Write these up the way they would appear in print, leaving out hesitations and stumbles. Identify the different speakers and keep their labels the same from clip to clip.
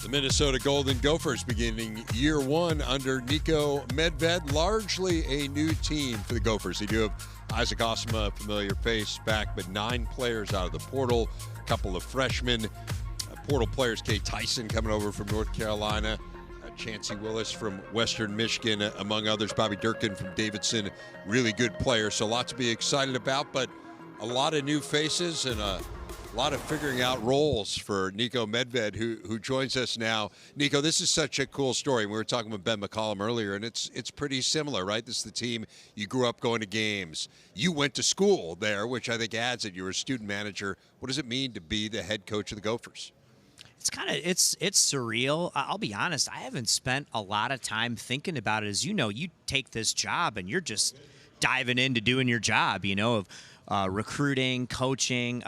Speaker 1: The Minnesota Golden Gophers beginning year one under Nico Medved, largely a new team for the Gophers. They do have Isaac Osama, a familiar face, back, but 9 players out of the portal, a couple of freshmen. Portal players, Kay Tyson coming over from North Carolina, Chancey Willis from Western Michigan, among others, Bobby Durkin from Davidson, really good player. So a lot to be excited about, but a lot of new faces and a lot of figuring out roles for Nico Medved, who joins us now. Nico, this is such a cool story. We were talking with Ben McCollum earlier, and it's pretty similar, right? This is the team you grew up going to games. You went to school there, which I think adds that you were a student manager. What does it mean to be the head coach of the Gophers?
Speaker 2: It's surreal. I'll be honest, I haven't spent a lot of time thinking about it. As you know, you take this job and you're just diving into doing your job, of recruiting, coaching,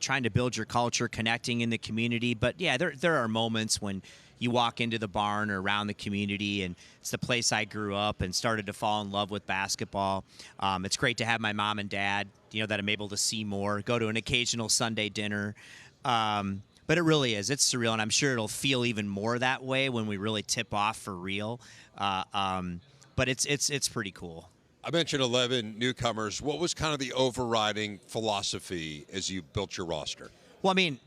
Speaker 2: trying to build your culture, connecting in the community. But yeah, there are moments when you walk into the barn or around the community, and it's the place I grew up and started to fall in love with basketball. It's great to have my mom and dad, that I'm able to see more, go to an occasional Sunday dinner. But it really is. It's surreal, and I'm sure it'll feel even more that way when we really tip off for real. But it's pretty cool.
Speaker 1: I mentioned 11 newcomers. What was kind of the overriding philosophy as you built your roster?
Speaker 2: Well, I mean,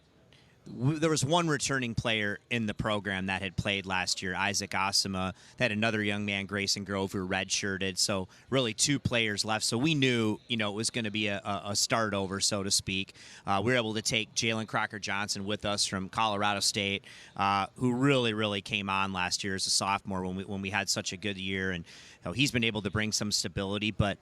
Speaker 2: there was one returning player in the program that had played last year, Isaac Osama. They had another young man, Grayson Grove, who redshirted. So really 2 players left. So we knew, it was going to be a start over, so to speak. We were able to take Jalen Crocker-Johnson with us from Colorado State, who really, really came on last year as a sophomore when we had such a good year. And he's been able to bring some stability. But,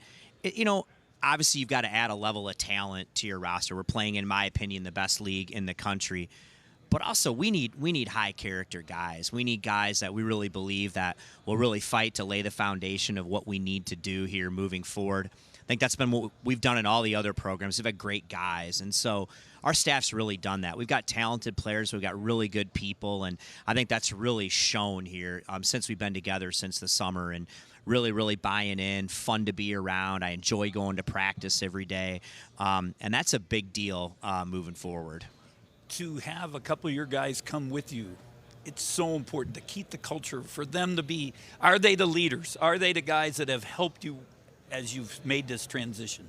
Speaker 2: obviously, you've got to add a level of talent to your roster. We're playing, in my opinion, the best league in the country. But also, we need high-character guys. We need guys that we really believe that will really fight to lay the foundation of what we need to do here moving forward. I think that's been what we've done in all the other programs. We've had great guys. And so our staff's really done that. We've got talented players. We've got really good people. And I think that's really shown here since we've been together since the summer. And really, really buying in, fun to be around. I enjoy going to practice every day. And that's a big deal moving forward.
Speaker 3: To have a couple of your guys come with you, it's so important to keep the culture, for them to be, are they the leaders? Are they the guys that have helped you as you've made this transition?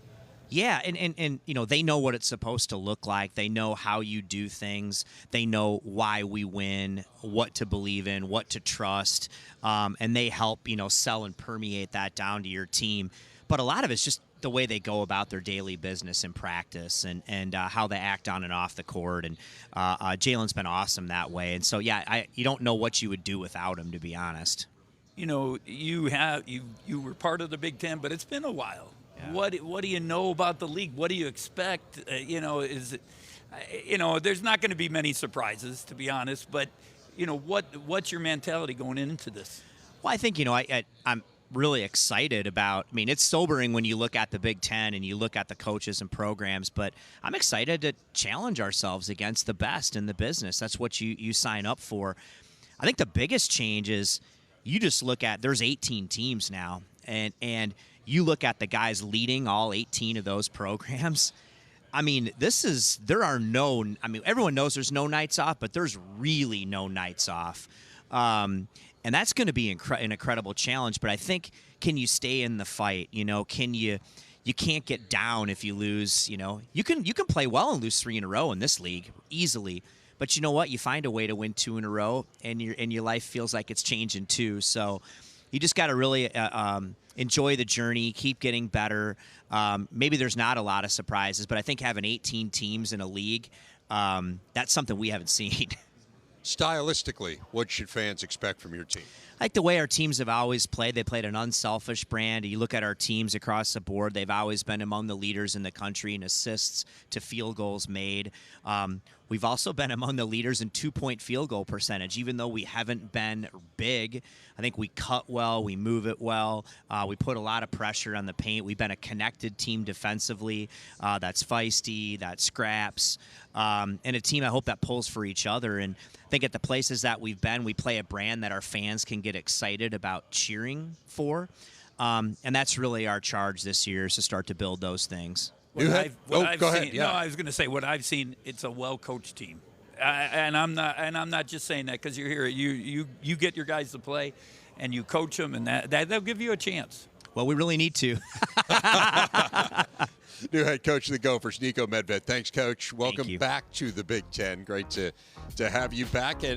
Speaker 2: Yeah, and they know what it's supposed to look like. They know how you do things. They know why we win, what to believe in, what to trust, and they help, sell and permeate that down to your team. But a lot of it's just the way they go about their daily business and practice and how they act on and off the court. And Jalen's been awesome that way. And so, yeah, you don't know what you would do without him, to be honest.
Speaker 3: You were part of the Big Ten, but it's been a while.
Speaker 2: Yeah.
Speaker 3: What do you know about the league? What do you expect? Is it, there's not going to be many surprises, to be honest. But what's your mentality going into this?
Speaker 2: Well, I think I'm really excited about. I mean, it's sobering when you look at the Big Ten and you look at the coaches and programs, but I'm excited to challenge ourselves against the best in the business. That's what you sign up for. I think the biggest change is you just look at, there's 18 teams now, and you look at the guys leading all 18 of those programs. I mean, everyone knows there's no nights off, but there's really no nights off. And that's going to be an incredible challenge. But I think, can you stay in the fight? Can you can't get down if you lose. You can play well and lose 3 in a row in this league easily. But you know what? You find a way to win 2 in a row, and your life feels like it's changing too. So you just got to really enjoy the journey, keep getting better. Maybe there's not a lot of surprises, but I think having 18 teams in a league, that's something we haven't seen.
Speaker 1: Stylistically, what should fans expect from your team?
Speaker 2: I like the way our teams have always played. They played an unselfish brand. You look at our teams across the board, they've always been among the leaders in the country in assists to field goals made. We've also been among the leaders in 2-point field goal percentage, even though we haven't been big. I think we cut well, we move it well, we put a lot of pressure on the paint. We've been a connected team defensively that's feisty, that scraps, and a team I hope that pulls for each other. And I think at the places that we've been, we play a brand that our fans can get excited about cheering for. And that's really our charge this year, is to start to build those things.
Speaker 3: Go ahead.
Speaker 1: Yeah.
Speaker 3: No, I was going to say, what I've seen, it's a well-coached team. And I'm not just saying that because you're here. You get your guys to play, and you coach them, and that'll give you a chance.
Speaker 2: Well, we really need to.
Speaker 1: New head coach of the Gophers, Niko Medved. Thanks, Coach. Welcome
Speaker 2: you.
Speaker 1: back to the Big Ten. Great to have you back. And